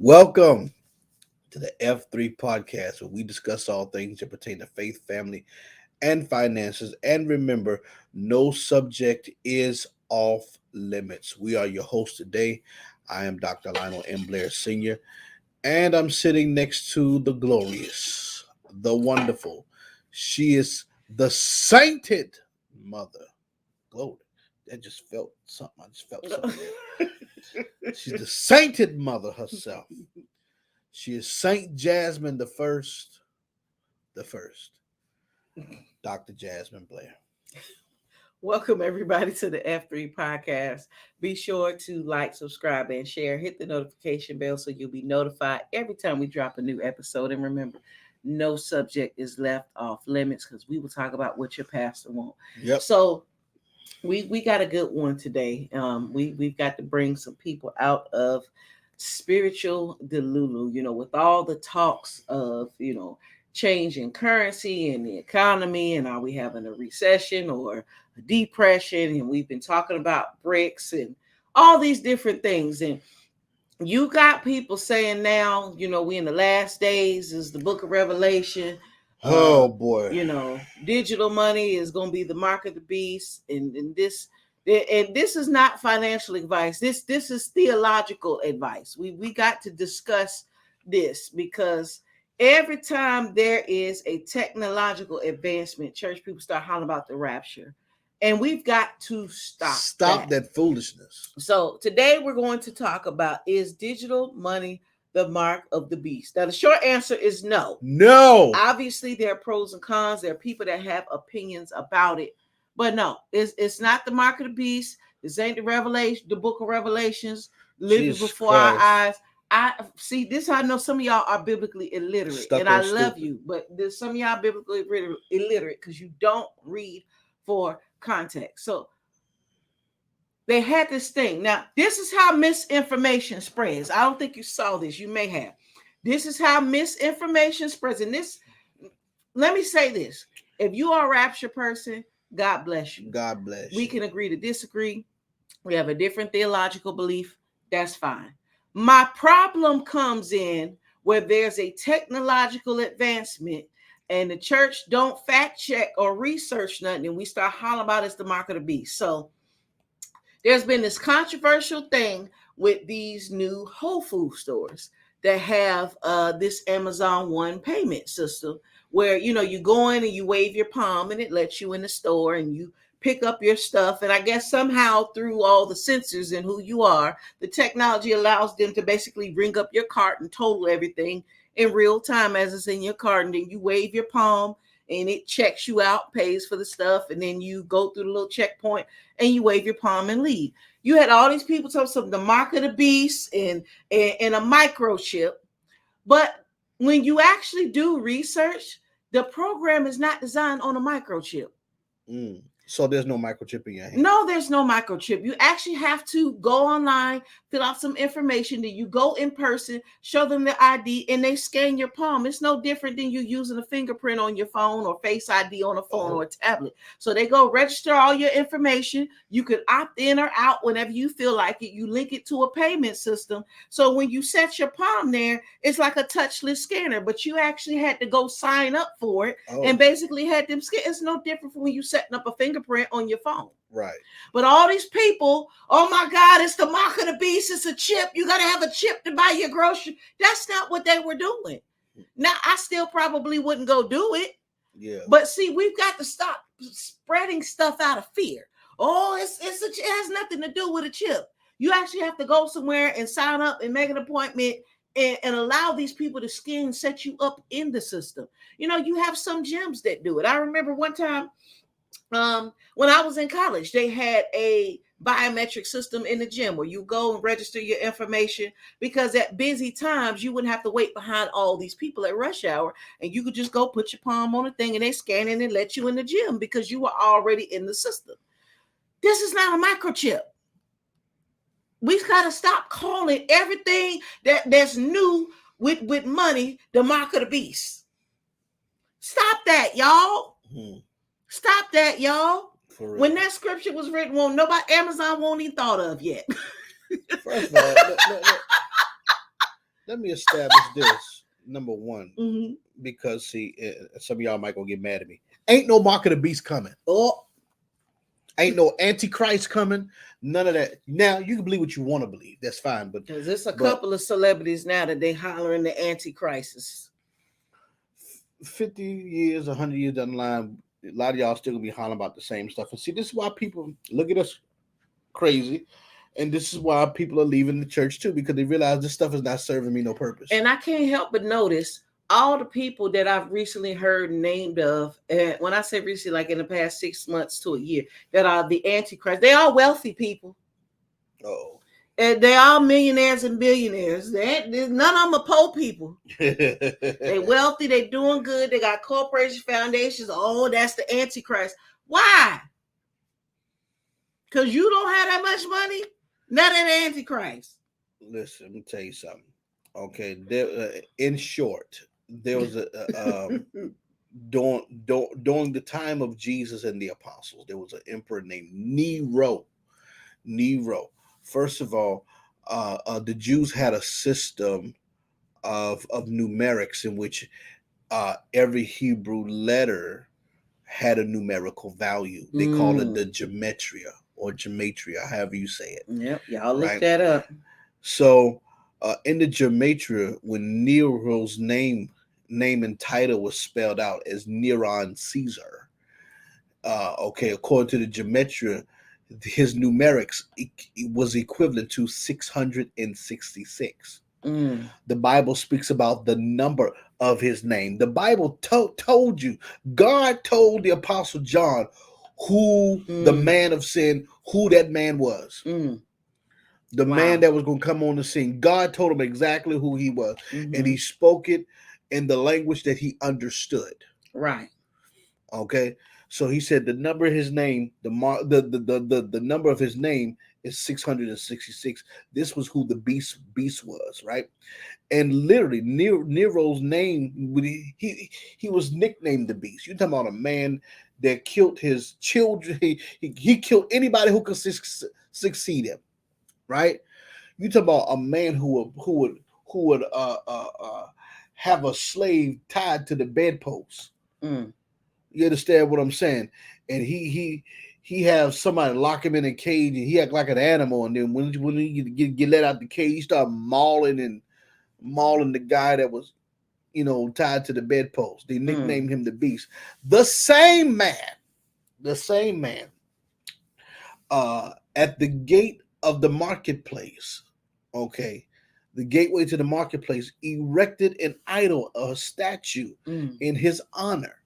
Welcome to the F3 podcast, where we discuss all things that pertain to faith, family, and finances. And remember, no subject is off limits. We are your host today. I am Dr. Lionel M. Blair Sr., and I'm sitting next to the glorious, the wonderful. She is the sainted mother. Glory. That just felt something. I just felt something there. She's the sainted mother herself. She is Saint Jasmine the first, Dr. Jasmine Blair. Welcome everybody to the F3 podcast. Be sure to like, subscribe, and share. Hit the notification bell so you'll be notified every time we drop a new episode. And remember, no subject is left off limits because we will talk about what your pastor wants. Yep. So we got a good one today. We've got to bring some people out of spiritual delulu. With all the talks of change in currency and the economy, and are we having a recession or a depression? And we've been talking about BRICS and all these different things. And you got people saying now, we in the last days is the book of Revelation. Oh boy. Digital money is going to be the mark of the beast. And this is not financial advice. This is theological advice. We got to discuss this because every time there is a technological advancement, church people start hollering about the rapture. And we've got to stop that foolishness. So today we're going to talk about, is digital money the mark of the beast? Now, the short answer is no. No. Obviously, there are pros and cons. There are people that have opinions about it. But no, it's not the mark of the beast. This ain't the book of Revelations living Jesus before Christ. our eyes. I see this. I know some of y'all are biblically illiterate, Stuck and I on love stupid. you, but there's some of y'all biblically illiterate because you don't read for context. So they had this thing. Now, this is how misinformation spreads. I don't think you saw this. You may have. This is how misinformation spreads. And this, let me say this: if you are a rapture person, God bless you. God bless We you. can agree to disagree. We have a different theological belief. That's fine. My problem comes in where there's a technological advancement and the church don't fact check or research nothing, and we start hollering about it's the mark of the beast. So there's been this controversial thing with these new Whole Food stores that have this Amazon One payment system where, you go in and you wave your palm and it lets you in the store and you pick up your stuff. And I guess somehow through all the sensors and who you are, the technology allows them to basically ring up your cart and total everything in real time as it's in your cart. And then you wave your palm and it checks you out, pays for the stuff. And then you go through the little checkpoint and you wave your palm and leave. You had all these people talking about the mark of the beast and a microchip. But when you actually do research, the program is not designed on a microchip. So there's no microchip in your hand? No, there's no microchip. You actually have to go online, fill out some information, then you go in person, show them the ID, and they scan your palm. It's no different than you using a fingerprint on your phone or Face ID on a phone or a tablet. So they go register all your information. You could opt in or out whenever you feel like it. You link it to a payment system. So when you set your palm there, it's like a touchless scanner, but you actually had to go sign up for it and basically had them scan. It's no different from when you setting up a fingerprint on your phone. Right. But all these people, oh my God, it's the mark of the beast. It's a chip. You got to have a chip to buy your grocery. That's not what they were doing. Now, I still probably wouldn't go do it. Yeah. But see, we've got to stop spreading stuff out of fear. Oh, it has nothing to do with a chip. You actually have to go somewhere and sign up and make an appointment and allow these people to set you up in the system. You have some gyms that do it. I remember one time, when I was in college, they had a biometric system in the gym where you go and register your information, because at busy times you wouldn't have to wait behind all these people at rush hour, and you could just go put your palm on a thing and they scan it and let you in the gym because you were already in the system. This is not a microchip. We've got to stop calling everything that's new with money the mark of the beast. Stop that, y'all. Stop that, y'all. When that scripture was written, Amazon won't even thought of yet. First of all, let me establish this. Number one, Mm-hmm. because see, some of y'all might gonna get mad at me. Ain't no mark of the beast coming. Oh, Ain't no antichrist coming. None of that. Now you can believe what you want to believe. That's fine. because there's a But couple of celebrities now that they hollering the antichrist. 50 years, 100 years down the line, a lot of y'all still gonna be hollering about the same stuff. And see, this is why people look at us crazy, and this is why people are leaving the church too, because they realize this stuff is not serving me no purpose. And I can't help but notice all the people that I've recently heard named of, and when I say recently, like in the past 6 months to a year, that are the antichrist, they are wealthy people. Oh. And they are millionaires and billionaires. None of them are poor people. They wealthy, they doing good, they got corporation foundations. Oh, that's the antichrist. Why? Because you don't have that much money? Not an antichrist. Listen, let me tell you something. Okay, there, in short, there was during the time of Jesus and the apostles, there was an emperor named Nero. Nero. First of all, the Jews had a system of numerics in which every Hebrew letter had a numerical value. They call it the gematria or gematria, however you say it. Yep, y'all look Right? that up. So in the gematria, when Nero's name and title was spelled out as Neron Caesar, okay, according to the gematria, his numerics was equivalent to 666. The Bible speaks about the number of his name. The Bible told you, God told the Apostle John who the man of sin, who that man was. The man that was going to come on the scene. God told him exactly who he was. And he spoke it in the language that he understood. Right. Okay. So he said the number of his name, the number of his name is 666. This was who the beast was, right? And literally, Nero's name, he was nicknamed the Beast. You're talking about a man that killed his children. He killed anybody who could succeed him, right? You talking about a man who would have a slave tied to the bedpost. You understand what I'm saying? And he have somebody lock him in a cage, and he act like an animal. And then when he get let out the cage, he start mauling the guy that was, tied to the bedpost. They nicknamed him the Beast. The same man, at the gate of the marketplace, okay, the gateway to the marketplace, erected an idol, a statue in his honor,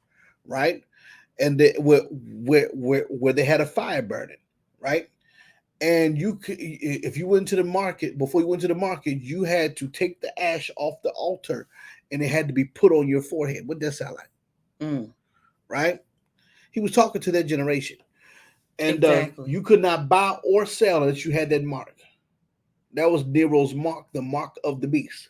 right? And where they had a fire burning, right? And you could, if you went to the market, before you went to the market, you had to take the ash off the altar, and it had to be put on your forehead. What does that sound like? Right? He was talking to that generation, and exactly. You could not buy or sell unless you had that mark. That was Nero's mark, the mark of the beast.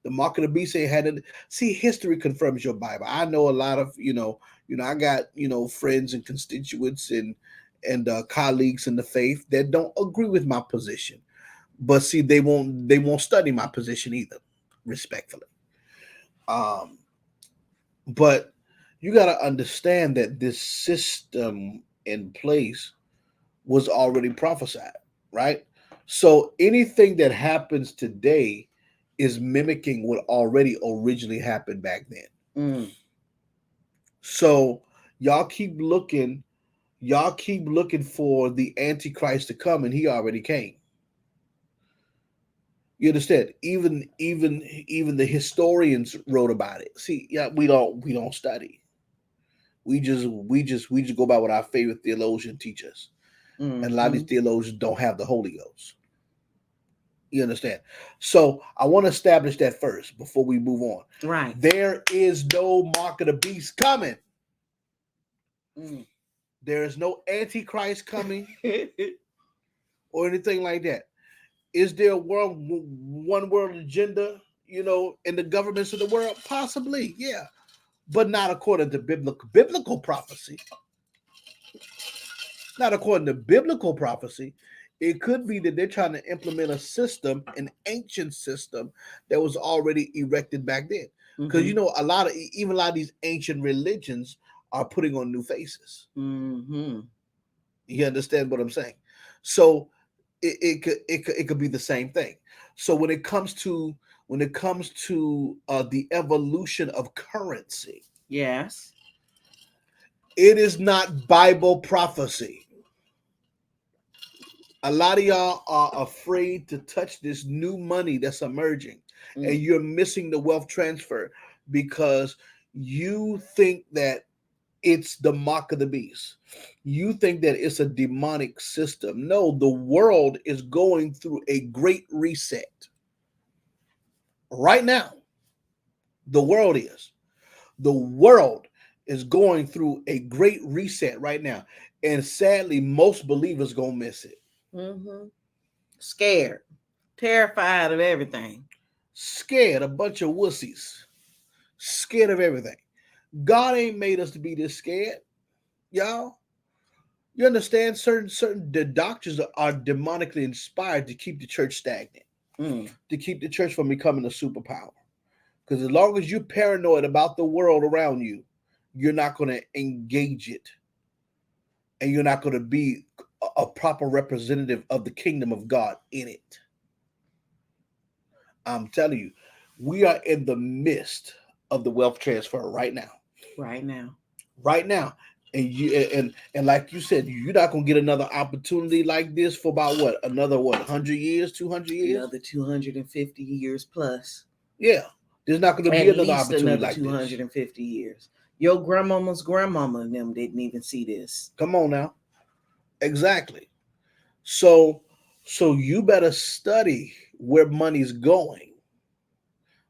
The mark of the beast. They had it. See, history confirms your Bible. I know a lot of I got friends and constituents and colleagues in the faith that don't agree with my position, but see, they won't study my position either, respectfully. But you got to understand that this system in place was already prophesied, right? So anything that happens today is mimicking what already originally happened back then. So y'all keep looking for the Antichrist to come, and he already came. You understand? Even the historians wrote about it. See, yeah, we don't study. We just go by what our favorite theologian teaches. And a lot of these theologians don't have the Holy Ghost. You understand? So I want to establish that first before we move on. Right. There is no mark of the beast coming. There is no Antichrist coming or anything like that. Is there a one world agenda, in the governments of the world? Possibly, yeah. But not according to biblical prophecy. Not according to biblical prophecy. It could be that they're trying to implement a system, an ancient system that was already erected back then. Because Mm-hmm. even a lot of these ancient religions are putting on new faces. Mm-hmm. You understand what I'm saying? So it could be the same thing. So when it comes to the evolution of currency, Yes. it is not Bible prophecy. A lot of y'all are afraid to touch this new money that's emerging, and Mm. you're missing the wealth transfer because you think that it's the mark of the beast. You think that it's a demonic system. No, the world is going through a great reset right now. The world is. The world is going through a great reset right now. And sadly, most believers gonna miss it. Mm-hmm. Scared, terrified of everything. Scared, a bunch of wussies. Scared of everything. God ain't made us to be this scared, y'all. You understand? Certain the doctors are demonically inspired to keep the church stagnant, Mm. to keep the church from becoming a superpower. Because as long as you're paranoid about the world around you, you're not going to engage it, and you're not going to be a proper representative of the kingdom of God in it. I'm telling you, we are in the midst of the wealth transfer right now. Right now. Right now. And like you said, you're not gonna get another opportunity like this for about what, another what, 100 years, 200 years? Another 250 years plus. Yeah, there's not gonna be At another least opportunity another like this. 250 years. Your grandmama's grandmama and them didn't even see this. Come on now, exactly. So, so you better study where money's going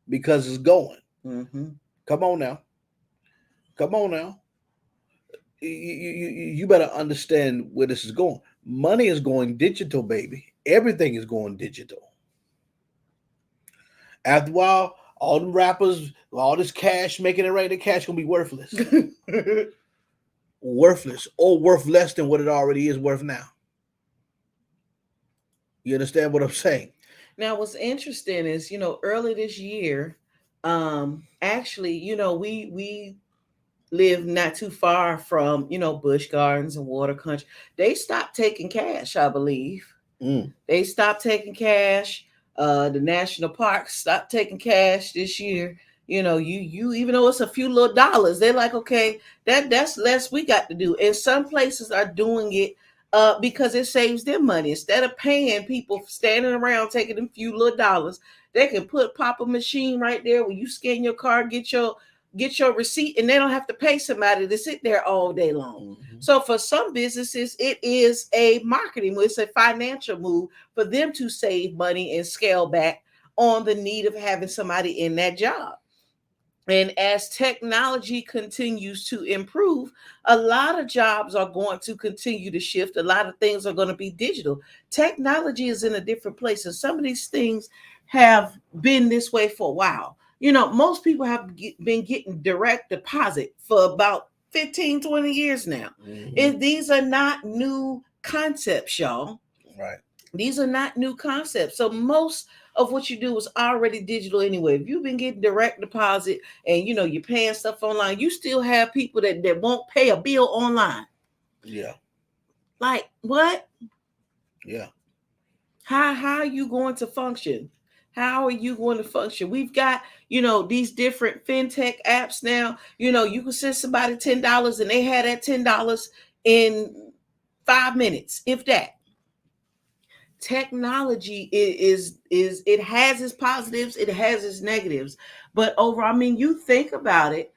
because it's going. Mm-hmm. Come on now, come on now. You better understand where this is going. Money is going digital, baby. Everything is going digital. After a while, all them rappers, all this cash, making it right, the cash gonna be worthless. Worthless, or worth less than what it already is worth now. You understand what I'm saying? Now, what's interesting is, early this year, actually, we live not too far from, Busch Gardens and Water Country. They stopped taking cash, I believe. Mm. They stopped taking cash. The national parks stopped taking cash this year. You even though it's a few little dollars, they're like, okay, that's less we got to do. And some places are doing it because it saves them money. Instead of paying people standing around taking them few little dollars, they can pop a machine right there where you scan your card, get your receipt, and they don't have to pay somebody to sit there all day long. Mm-hmm. So for some businesses, it is a marketing move, it's a financial move for them to save money and scale back on the need of having somebody in that job. And as technology continues to improve, a lot of jobs are going to continue to shift. A lot of things are going to be digital. Technology is in a different place, and some of these things have been this way for a while. Most people have been getting direct deposit for about 15, 20 years now. Mm-hmm. These are not new concepts, y'all. Right. These are not new concepts. So most of what you do is already digital anyway. If you've been getting direct deposit and you're paying stuff online, you still have people that won't pay a bill online. Yeah. Like what? Yeah. How are you going to function? How are you going to function? We've got, these different fintech apps now. You can send somebody $10 and they had that $10 in 5 minutes, if that. Technology is it has its positives, it has its negatives, but you think about it.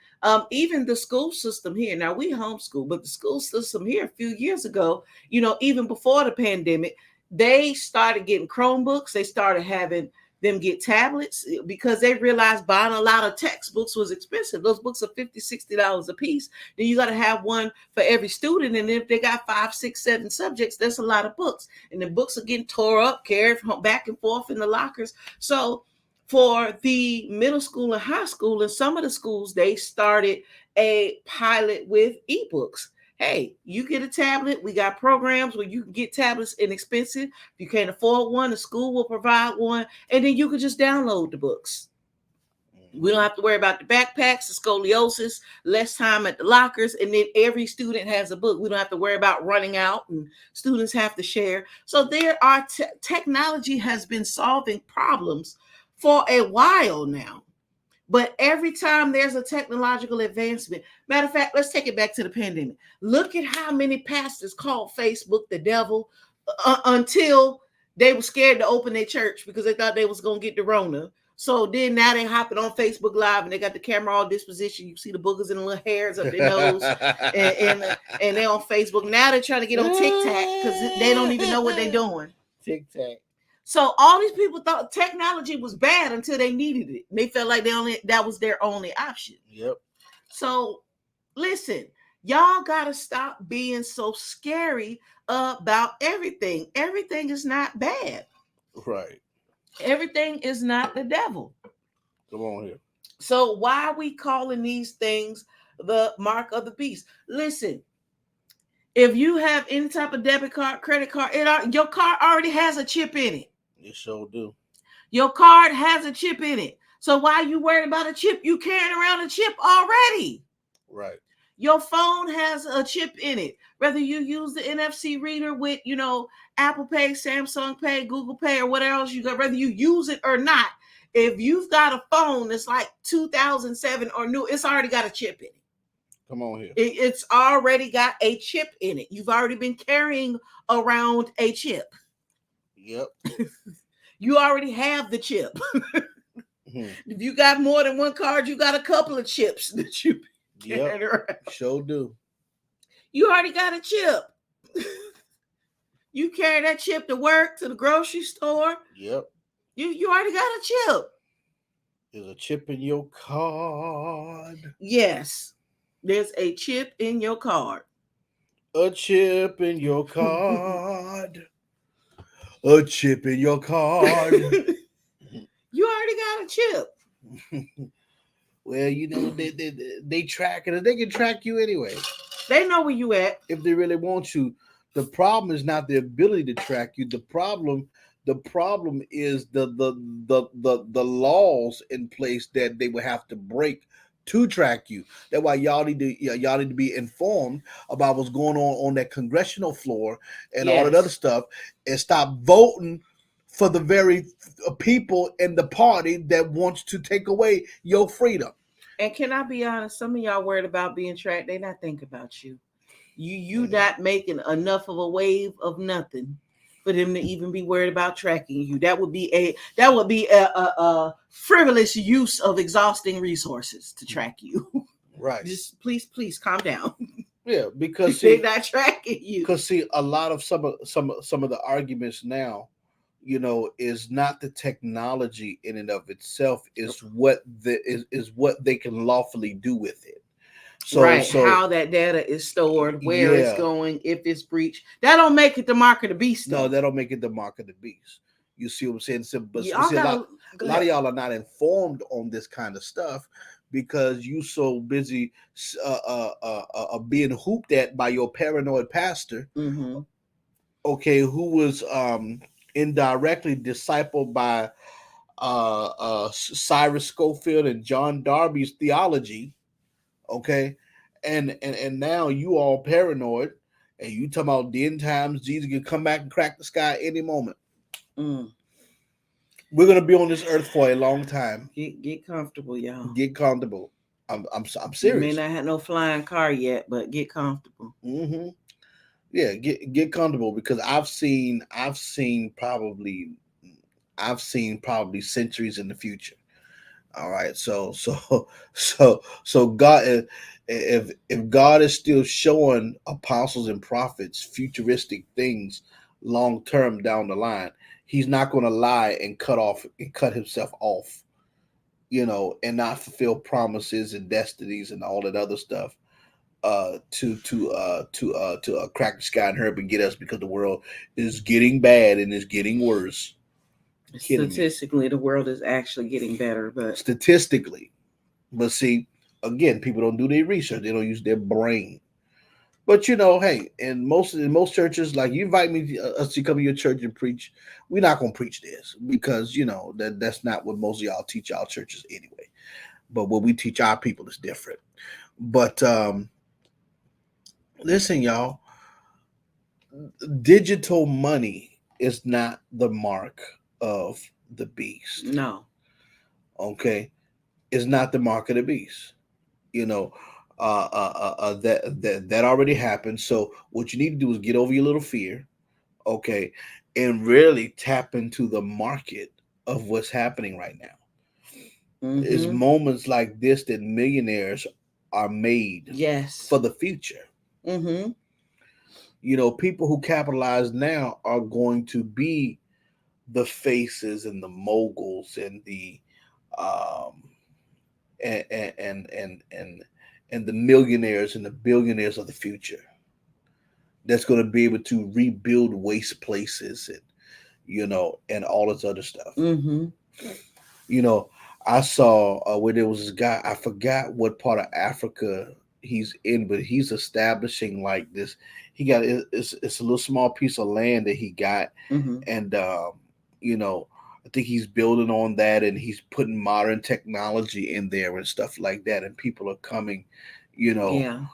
Even the school system here, now we homeschool, but the school system here a few years ago, even before the pandemic, they started getting Chromebooks. They started having them get tablets because they realized buying a lot of textbooks was expensive. Those books are $50, $60 a piece. Then you got to have one for every student, and if they got 5, 6, 7 subjects, that's a lot of books. And the books are getting tore up, carried back and forth in the lockers. So for the middle school and high school, and some of the schools, they started a pilot with ebooks. Hey, you get a tablet. We got programs where you can get tablets inexpensive. If you can't afford one, the school will provide one, and then you can just download the books. We don't have to worry about the backpacks, the scoliosis, less time at the lockers, and then every student has a book. We don't have to worry about running out, and students have to share. So there are technology has been solving problems for a while now. But every time there's a technological advancement, matter of fact, let's take it back to the pandemic. Look at how many pastors called Facebook the devil until they were scared to open their church because they thought they was going to get the Rona. So then now they hopping on Facebook Live and they got the camera all disposition. You see the boogers and the little hairs up their nose, and they're on Facebook. Now they're trying to get on TikTok because they don't even know what they're doing. TikTok. So all these people thought technology was bad until they needed it. They felt like that was their only option. Yep. So listen, y'all gotta stop being so scary about everything. Everything is not bad. Right. Everything is not the devil. Come on here. So why are we calling these things the mark of the beast? Listen, if you have any type of debit card, credit card, your card already has a chip in it. It sure do. Your card has a chip in it. So why are you worried about a chip? You carrying around a chip already. Right. Your phone has a chip in it. Whether you use the NFC reader with, Apple Pay, Samsung Pay, Google Pay, or whatever else you got, whether you use it or not, if you've got a phone that's like 2007 or new, it's already got a chip in it. Come on here. It's already got a chip in it. You've already been carrying around a chip. Yep. You already have the chip. If you got more than one card, you got a couple of chips that you carrying around. Sure do. You already got a chip. You carry that chip to work, to the grocery store. Yep. You already got a chip. There's a chip in your card. Yes. There's a chip in your card. A chip in your card. A chip in your card. You already got a chip. Well, they track it. They can track you anyway. They know where you at. If they really want you. The problem is not the ability to track you. The problem is the laws in place that they will have to break to track you. That's why y'all need to be informed about what's going on that congressional floor and all that other stuff, and stop voting for the very people in the party that wants to take away your freedom. And can I be honest? Some of y'all worried about being tracked. They not think about you. You not making enough of a wave of nothing for them to even be worried about tracking you. That would be a frivolous use of exhausting resources to track you. Right. Just please calm down. Yeah, because they're not tracking you. Because a lot of some of the arguments now, is not the technology in and of itself, is what they can lawfully do with it. So how that data is stored, where it's going, if it's breached, that don't make it the mark of the beast. No, that don't make it the mark of the beast. You see what I'm saying? So, but a lot of y'all are not informed on this kind of stuff because you so busy being hooped at by your paranoid pastor. Mm-hmm. Okay, who was indirectly discipled by Cyrus Scofield and John Darby's theology. Okay, and now you all paranoid, and you talking about the end times. Jesus can come back and crack the sky any moment. We're gonna be on this earth for a long time. Get comfortable, y'all. Get comfortable. I'm serious. You may not have no flying car yet, but get comfortable. Mm-hmm. Yeah, get comfortable because I've seen probably centuries in the future. All right, so God, if God is still showing apostles and prophets futuristic things long term down the line, He's not going to lie and cut Himself off, and not fulfill promises and destinies and all that other stuff to crack the sky and hurry up and get us because the world is getting bad and is getting worse. Statistically, the world is actually getting better, but statistically, but see, again, people don't do their research. They don't use their brain. But you know, hey, in most churches, like you invite me us to come to your church and preach, we're not gonna preach this because you know that's not what most of y'all teach y'all churches anyway. But what we teach our people is different. But listen, y'all, digital money is not the mark of the beast. No. Okay, it's not the mark of the beast. You know, that already happened. So what you need to do is get over your little fear, okay, and really tap into the market of what's happening right now. It's Mm-hmm. moments like this that millionaires are made Yes. for the future. Mm-hmm. You know, people who capitalize now are going to be the faces and the moguls and the um and the millionaires and the billionaires of the future. That's going to be able to rebuild waste places and and all this other stuff. Mm-hmm. You know, I saw where there was this guy. I forgot what part of Africa he's in, but he's establishing like this. He got it's a little small piece of land that he got, Mm-hmm. and you know, I think he's building on that, and he's putting modern technology in there and stuff like that. And people are coming, you know, Yeah.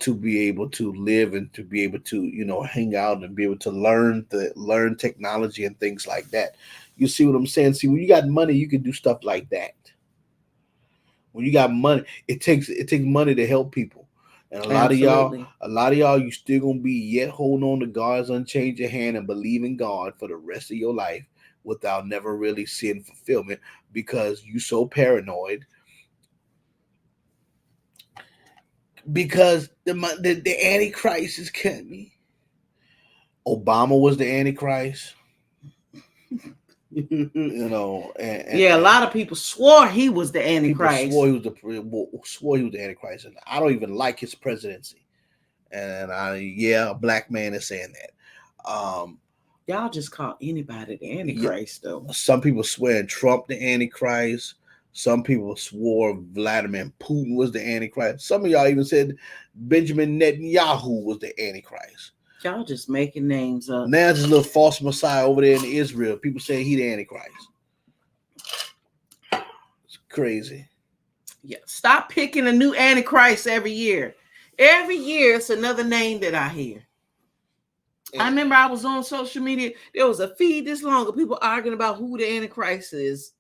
to be able to live and to be able to hang out and be able to learn technology and things like that. You see what I'm saying? See, when you got money, you can do stuff like that. When you got money, it takes money to help people. And Absolutely. a lot of y'all, you still gonna be yet holding on to God's unchanging hand and believe in God for the rest of your life without never really seeing fulfillment because you so paranoid because the Antichrist is coming. Obama was the Antichrist, Yeah, a and lot of people swore he was the people Antichrist. swore he was the Antichrist, and I don't even like his presidency. And a black man is saying that. Y'all just call anybody the Yeah, Antichrist, though. some people swear Trump the Antichrist. Some people swore Vladimir Putin was the Antichrist. Some of y'all even said Benjamin Netanyahu was the Antichrist. Y'all just making names up. Now this little false messiah over there in Israel. People saying he the Antichrist. It's crazy. Yeah, stop picking a new Antichrist every year. Every year, it's another name that I hear. I remember I was on social media. There was a feed this long of people arguing about who the Antichrist is.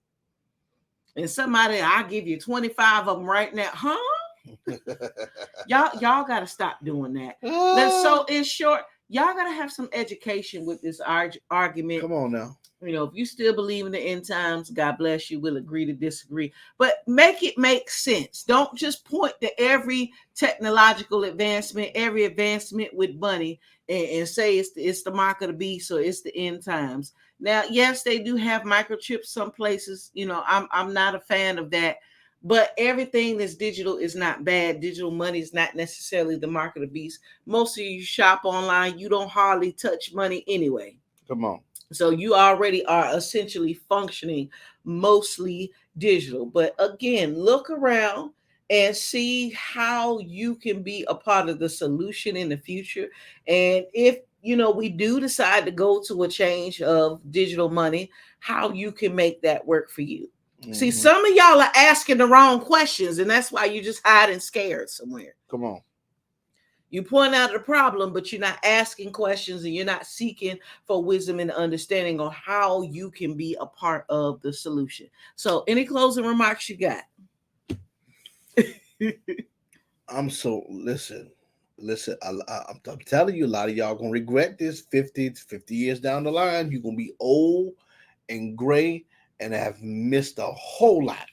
And somebody, I'll give you 25 of them right now. Huh? Y'all got to stop doing that. So in short, y'all got to have some education with this argument. Come on now. You know, if you still believe in the end times, God bless you. We'll agree to disagree, but make it make sense. Don't just point to every technological advancement, every advancement with money, and say it's the mark of the beast or it's the end times. Now, yes, they do have microchips some places. You know, I'm not a fan of that, but everything that's digital is not bad. Digital money is not necessarily the mark of the beast. Most of you shop online, you don't hardly touch money anyway. Come on. So you already are essentially functioning mostly digital. But again, look around and see how you can be a part of the solution in the future. And if we do decide to go to a change of digital money, how you can make that work for you. Mm-hmm. See, some of y'all are asking the wrong questions, and that's why you just hiding scared somewhere. Come on. You point out the problem, but you're not asking questions and you're not seeking for wisdom and understanding on how you can be a part of the solution. So, any closing remarks you got? Listen. I'm telling you, a lot of y'all gonna regret this 50 years down the line. You're gonna be old and gray and have missed a whole lot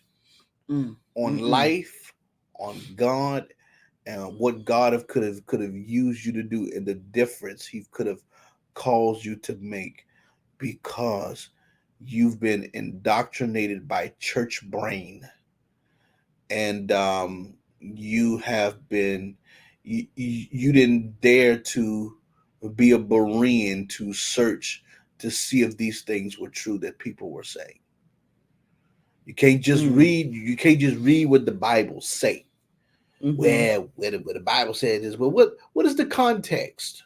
on life, on God, and what God could have used you to do, and the difference He could have caused you to make, because you've been indoctrinated by church brain, and you have been you didn't dare to be a Berean to search to see if these things were true that people were saying. You can't just read what the Bible say. where the Bible says this, but what is the context?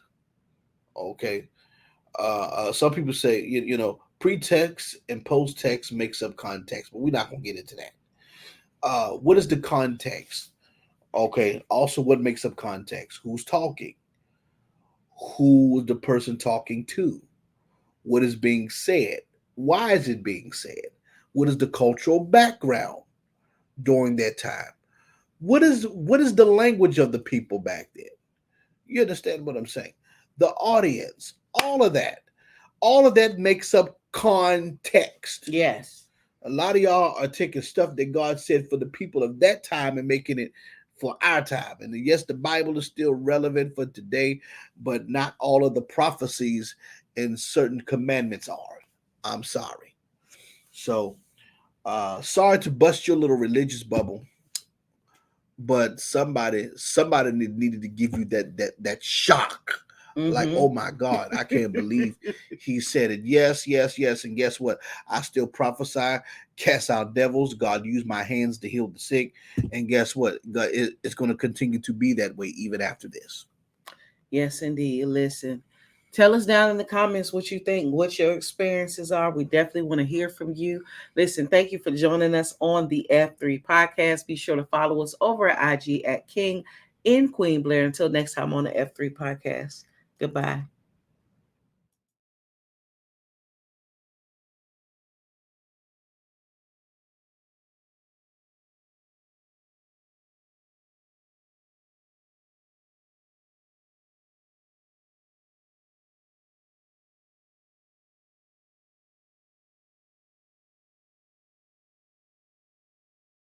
Okay. Some people say, pretext and post text makes up context, but we're not going to get into that. What is the context? Okay. Also, what makes up context? Who's talking? Who is the person talking to? What is being said? Why is it being said? What is the cultural background during that time? What is the language of the people back then? You understand what I'm saying? The audience, all of that makes up context. Yes. A lot of y'all are taking stuff that God said for the people of that time and making it for our time. And yes, the Bible is still relevant for today, but not all of the prophecies and certain commandments are. I'm sorry. So, sorry to bust your little religious bubble, but somebody needed to give you that shock. Like, oh my God, I can't believe he said it. Yes, yes, yes. And guess what? I still prophesy, cast out devils. God used my hands to heal the sick. And guess what? God, it's going to continue to be that way even after this. Yes, indeed. Listen, tell us down in the comments what you think, what your experiences are. We definitely want to hear from you. Listen, thank you for joining us on the F3 podcast. Be sure to follow us over at IG at King in Queen Blair. Until next time on the F3 podcast. Goodbye.